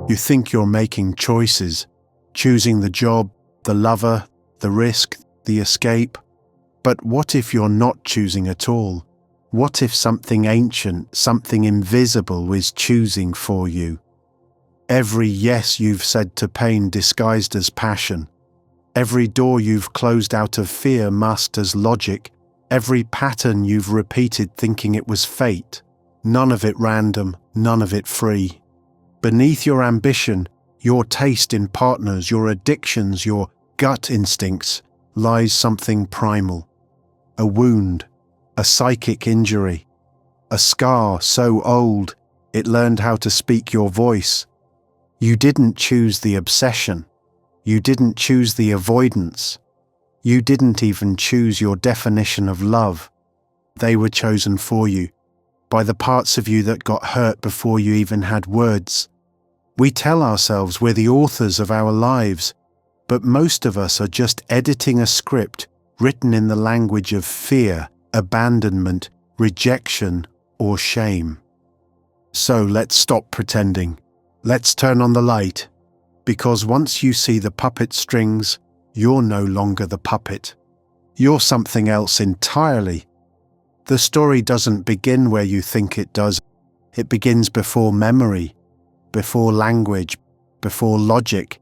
You think you're making choices, choosing the job, the lover, the risk, the escape. But what if you're not choosing at all? What if something ancient, something invisible is choosing for you? Every yes you've said to pain disguised as passion, every door you've closed out of fear masked as logic, every pattern you've repeated thinking it was fate, none of it random, none of it free. Beneath your ambition, your taste in partners, your addictions, your gut instincts, lies something primal. A wound, a psychic injury, a scar so old it learned how to speak your voice. You didn't choose the obsession. You didn't choose the avoidance. You didn't even choose your definition of love. They were chosen for you, by the parts of you that got hurt before you even had words. We tell ourselves we're the authors of our lives, but most of us are just editing a script written in the language of fear, abandonment, rejection, or shame. So let's stop pretending. Let's turn on the light, because once you see the puppet strings, you're no longer the puppet. You're something else entirely. The story doesn't begin where you think it does. It begins before memory, before language, before logic.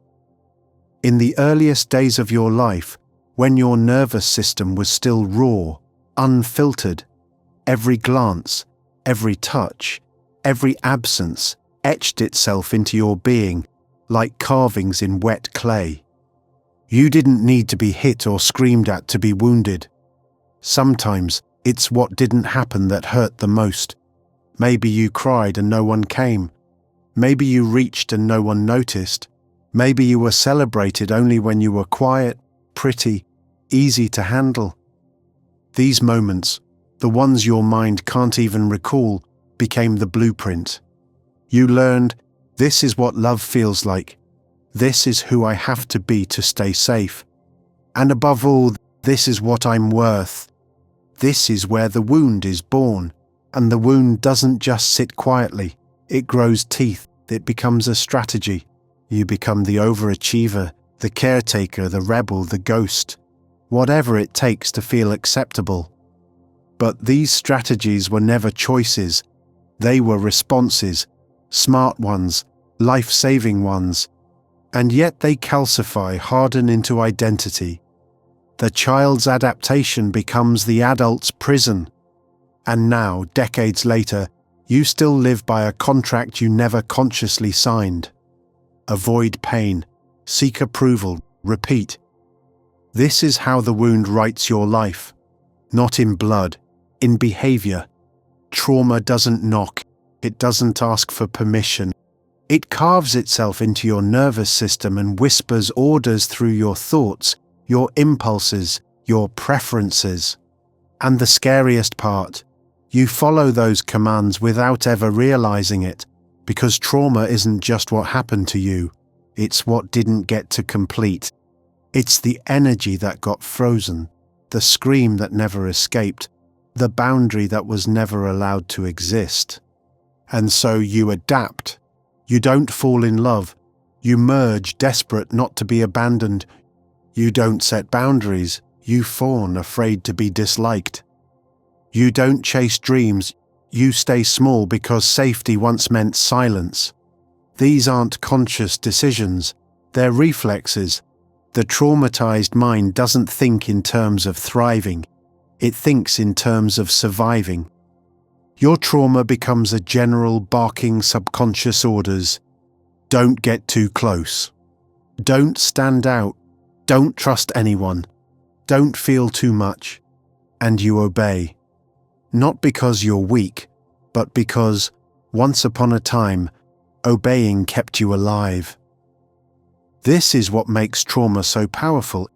In the earliest days of your life, when your nervous system was still raw, unfiltered, every glance, every touch, every absence etched itself into your being like carvings in wet clay. You didn't need to be hit or screamed at to be wounded. Sometimes it's what didn't happen that hurt the most. Maybe you cried and no one came. Maybe you reached and no one noticed. Maybe you were celebrated only when you were quiet, pretty, easy to handle. These moments, the ones your mind can't even recall, became the blueprint. You learned, this is what love feels like. This is who I have to be to stay safe. And above all, this is what I'm worth. This is where the wound is born, and the wound doesn't just sit quietly. It grows teeth. It becomes a strategy. You become the overachiever, the caretaker, the rebel, the ghost, whatever it takes to feel acceptable. But these strategies were never choices. They were responses, smart ones, life-saving ones. And yet they calcify, harden into identity. The child's adaptation becomes the adult's prison. And now, decades later, you still live by a contract you never consciously signed. Avoid pain, seek approval, repeat. This is how the wound writes your life. Not in blood, in behavior. Trauma doesn't knock, it doesn't ask for permission. It carves itself into your nervous system and whispers orders through your thoughts, your impulses, your preferences. And the scariest part, you follow those commands without ever realizing it, because trauma isn't just what happened to you, it's what didn't get to complete. It's the energy that got frozen, the scream that never escaped, the boundary that was never allowed to exist. And so you adapt. You don't fall in love. You merge, desperate not to be abandoned. You don't set boundaries. You fawn, afraid to be disliked. You don't chase dreams. You stay small because safety once meant silence. These aren't conscious decisions. They're reflexes. The traumatized mind doesn't think in terms of thriving. It thinks in terms of surviving. Your trauma becomes a general barking subconscious orders. Don't get too close. Don't stand out. Don't trust anyone. Don't feel too much. And you obey. Not because you're weak, but because, once upon a time, obeying kept you alive. This is what makes trauma so powerful.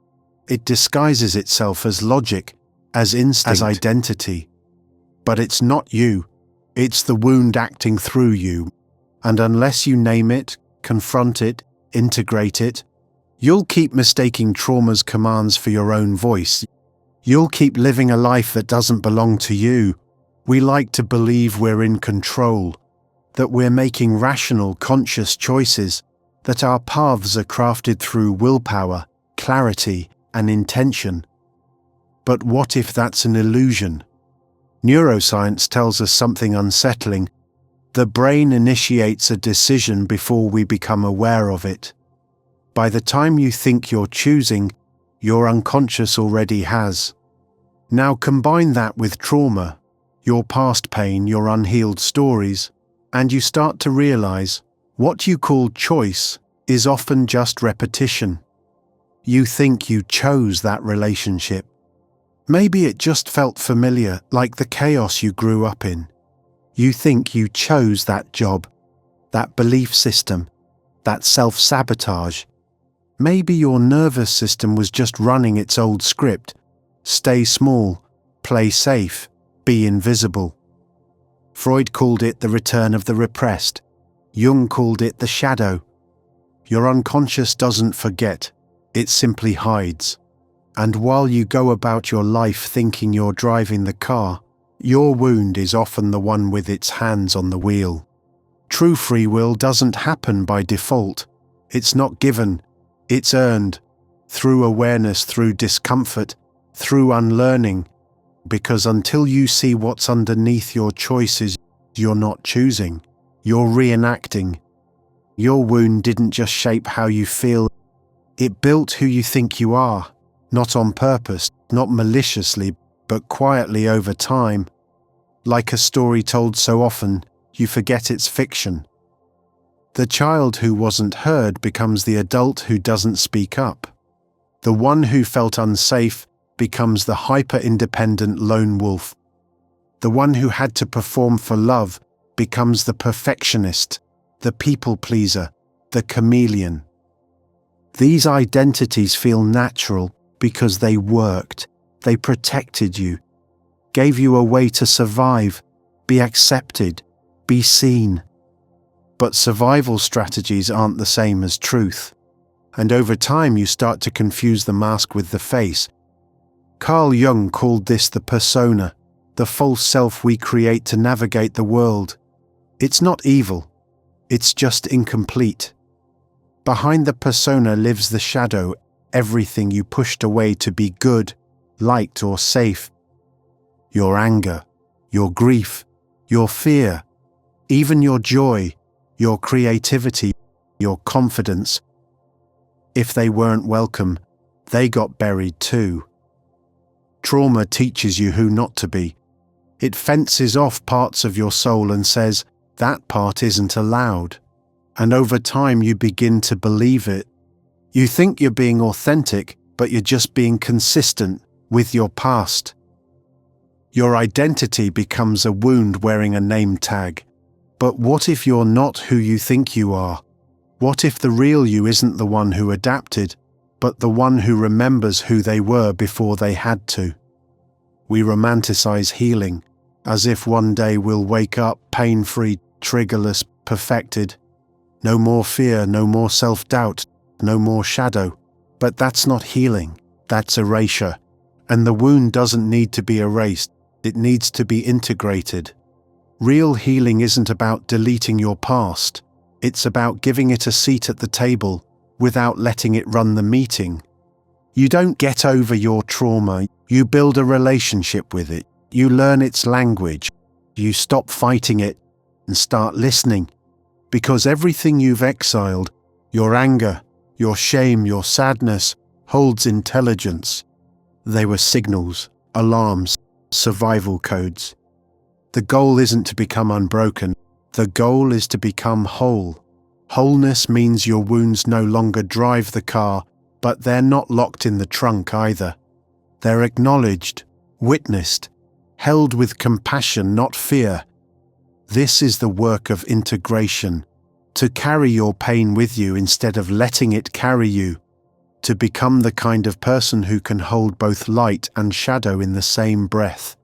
It disguises itself as logic, as instinct, as identity. But it's not you. It's the wound acting through you. And unless you name it, confront it, integrate it, you'll keep mistaking trauma's commands for your own voice. You'll keep living a life that doesn't belong to you. We like to believe we're in control. that we're making rational, conscious choices, that our paths are crafted through willpower, clarity, and intention. But what if that's an illusion? Neuroscience tells us something unsettling. The brain initiates a decision before we become aware of it. By the time you think you're choosing, your unconscious already has. Now combine that with trauma, your past pain, your unhealed stories, and you start to realize what you call choice is often just repetition. You think you chose that relationship. Maybe it just felt familiar, like the chaos you grew up in. You think you chose that job, that belief system, that self-sabotage. Maybe your nervous system was just running its old script. Stay small, play safe, be invisible. Freud called it the return of the repressed. Jung called it the shadow. Your unconscious doesn't forget, it simply hides. And while you go about your life thinking you're driving the car, your wound is often the one with its hands on the wheel. True free will doesn't happen by default. It's not given, it's earned, through awareness, through discomfort, through unlearning, because until you see what's underneath your choices, you're not choosing, you're reenacting. Your wound didn't just shape how you feel, it built who you think you are, not on purpose, not maliciously, but quietly over time. Like a story told so often, you forget it's fiction. The child who wasn't heard becomes the adult who doesn't speak up. The one who felt unsafe becomes the hyper-independent lone wolf. The one who had to perform for love becomes the perfectionist, the people-pleaser, the chameleon. These identities feel natural because they worked, they protected you, gave you a way to survive, be accepted, be seen. But survival strategies aren't the same as truth, and over time you start to confuse the mask with the face. Carl Jung called this the persona, the false self we create to navigate the world. It's not evil, it's just incomplete. Behind the persona lives the shadow, everything you pushed away to be good, liked, or safe. Your anger, your grief, your fear, even your joy, your creativity, your confidence. If they weren't welcome, they got buried too. Trauma teaches you who not to be. It fences off parts of your soul and says, that part isn't allowed. And over time you begin to believe it. You think you're being authentic, but you're just being consistent with your past. Your identity becomes a wound wearing a name tag. But what if you're not who you think you are? What if the real you isn't the one who adapted, but the one who remembers who they were before they had to? We romanticize healing, as if one day we'll wake up pain-free, triggerless, perfected. No more fear, no more self-doubt, no more shadow. But that's not healing, that's erasure. And the wound doesn't need to be erased, it needs to be integrated. Real healing isn't about deleting your past, it's about giving it a seat at the table without letting it run the meeting. You don't get over your trauma, you build a relationship with it, you learn its language, you stop fighting it and start listening. Because everything you've exiled, your anger, your shame, your sadness, holds intelligence. They were signals, alarms, survival codes. The goal isn't to become unbroken, the goal is to become whole. Wholeness means your wounds no longer drive the car, but they're not locked in the trunk either. They're acknowledged, witnessed, held with compassion, not fear. This is the work of integration, to carry your pain with you instead of letting it carry you, to become the kind of person who can hold both light and shadow in the same breath.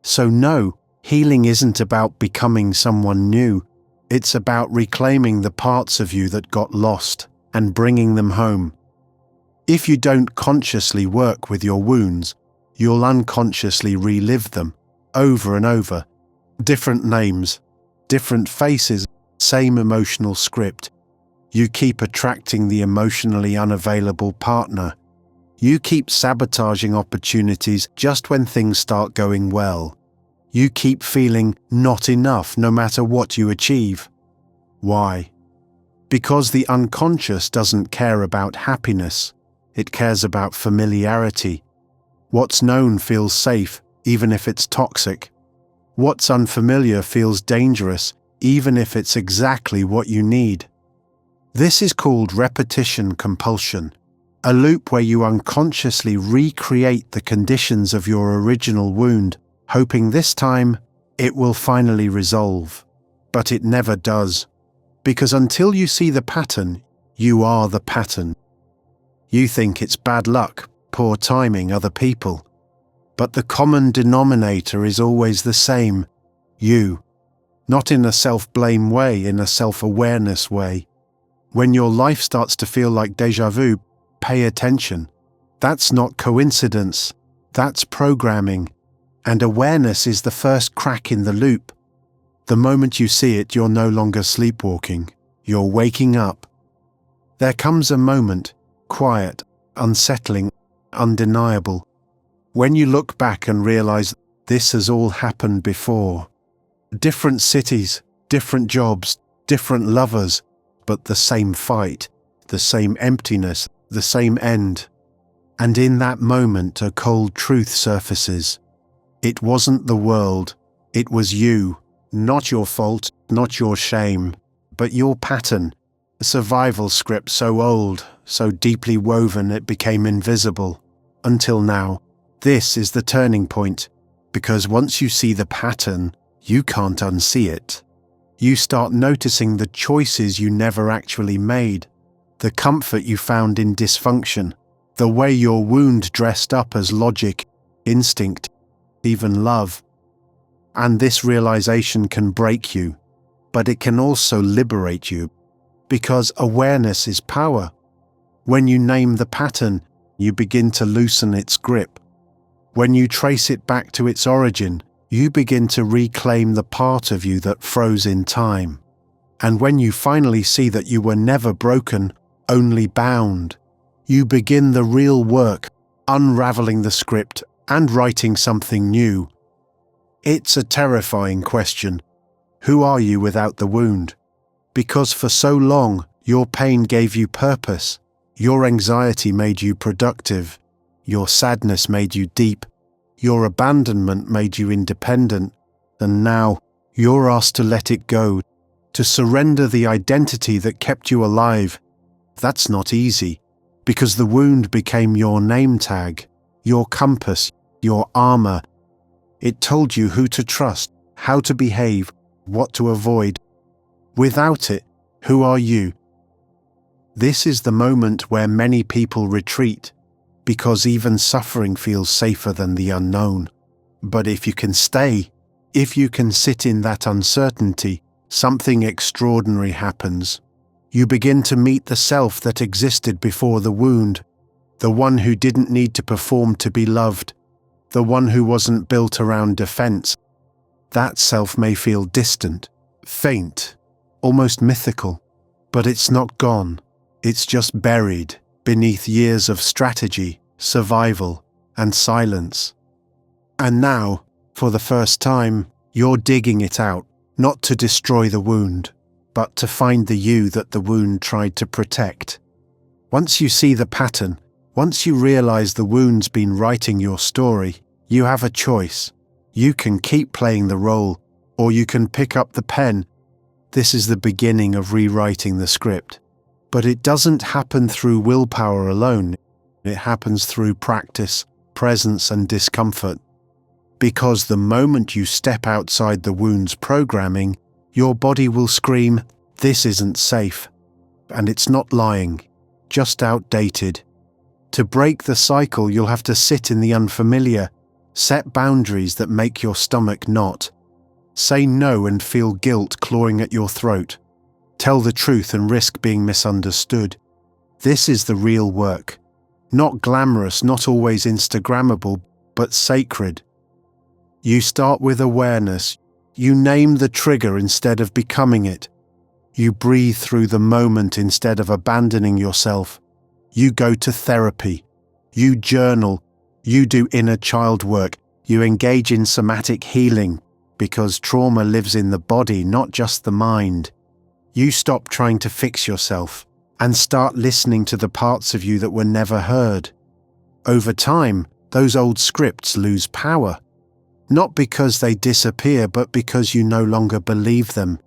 So no, healing isn't about becoming someone new, it's about reclaiming the parts of you that got lost and bringing them home. If you don't consciously work with your wounds, you'll unconsciously relive them, over and over. Different names, different faces, same emotional script. You keep attracting the emotionally unavailable partner. You keep sabotaging opportunities just when things start going well. You keep feeling not enough no matter what you achieve. Why? Because the unconscious doesn't care about happiness. It cares about familiarity. What's known feels safe, even if it's toxic. What's unfamiliar feels dangerous, even if it's exactly what you need. This is called repetition compulsion, a loop where you unconsciously recreate the conditions of your original wound, hoping this time it will finally resolve. But it never does, because until you see the pattern, you are the pattern. You think it's bad luck, poor timing, other people. But the common denominator is always the same, you. Not in a self-blame way, in a self-awareness way. When your life starts to feel like déjà vu, pay attention. That's not coincidence, that's programming. And awareness is the first crack in the loop. The moment you see it, you're no longer sleepwalking, you're waking up. There comes a moment, quiet, unsettling, undeniable, when you look back and realize this has all happened before. Different cities, different jobs, different lovers, but the same fight, the same emptiness, the same end. And in that moment a cold truth surfaces. It wasn't the world, it was you, not your fault, not your shame, but your pattern, a survival script so old, so deeply woven it became invisible. Until now, this is the turning point, because once you see the pattern, you can't unsee it. You start noticing the choices you never actually made, the comfort you found in dysfunction, the way your wound dressed up as logic, instinct, even love. And this realization can break you, but it can also liberate you, because awareness is power. When you name the pattern, you begin to loosen its grip. When you trace it back to its origin, you begin to reclaim the part of you that froze in time. And when you finally see that you were never broken, only bound, you begin the real work, unraveling the script and writing something new. It's a terrifying question. Who are you without the wound? Because for so long, your pain gave you purpose. Your anxiety made you productive. Your sadness made you deep. Your abandonment made you independent. And now, you're asked to let it go, to surrender the identity that kept you alive. That's not easy, because the wound became your name tag, your compass, your armor. It told you who to trust, how to behave, what to avoid. Without it, who are you? This is the moment where many people retreat, because even suffering feels safer than the unknown. But if you can stay, if you can sit in that uncertainty, something extraordinary happens. You begin to meet the self that existed before the wound, the one who didn't need to perform to be loved, the one who wasn't built around defense. That self may feel distant, faint, almost mythical, but it's not gone. It's just buried beneath years of strategy, survival, and silence. And now, for the first time, you're digging it out, not to destroy the wound, but to find the you that the wound tried to protect. Once you see the pattern, once you realize the wound's been writing your story, you have a choice. You can keep playing the role, or you can pick up the pen. This is the beginning of rewriting the script. But it doesn't happen through willpower alone. It happens through practice, presence, and discomfort. Because the moment you step outside the wound's programming, your body will scream, "This isn't safe." And it's not lying, just outdated. To break the cycle, you'll have to sit in the unfamiliar, set boundaries that make your stomach knot. Say no and feel guilt clawing at your throat. Tell the truth and risk being misunderstood. This is the real work. Not glamorous, not always Instagrammable, but sacred. You start with awareness. You name the trigger instead of becoming it. You breathe through the moment instead of abandoning yourself. You go to therapy. You journal. You do inner child work. You engage in somatic healing, because trauma lives in the body, not just the mind. You stop trying to fix yourself and start listening to the parts of you that were never heard. Over time, those old scripts lose power. Not because they disappear, but because you no longer believe them.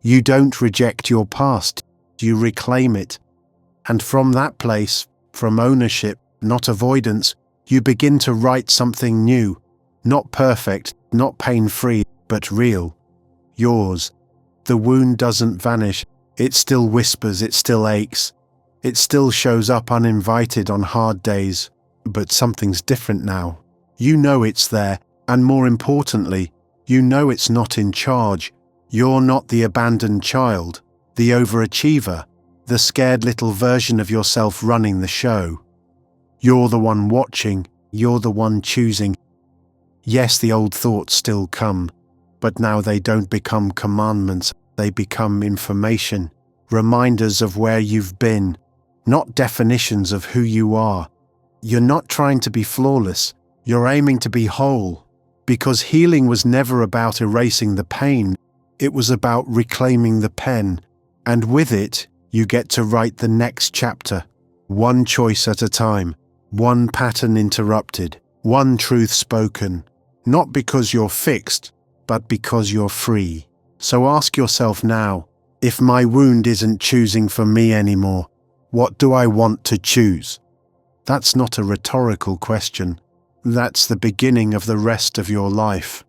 You don't reject your past, you reclaim it. And from that place, from ownership, not avoidance, you begin to write something new. Not perfect, not pain-free, but real. Yours. The wound doesn't vanish. It still whispers, it still aches. It still shows up uninvited on hard days. But something's different now. You know it's there, and more importantly, you know it's not in charge. You're not the abandoned child, the overachiever, the scared little version of yourself running the show. You're the one watching, you're the one choosing. Yes, the old thoughts still come, but now they don't become commandments, they become information, reminders of where you've been, not definitions of who you are. You're not trying to be flawless, you're aiming to be whole, because healing was never about erasing the pain, it was about reclaiming the pen, and with it, you get to write the next chapter, one choice at a time, one pattern interrupted, one truth spoken, not because you're fixed, but because you're free. So ask yourself now, if my wound isn't choosing for me anymore, what do I want to choose? That's not a rhetorical question. That's the beginning of the rest of your life.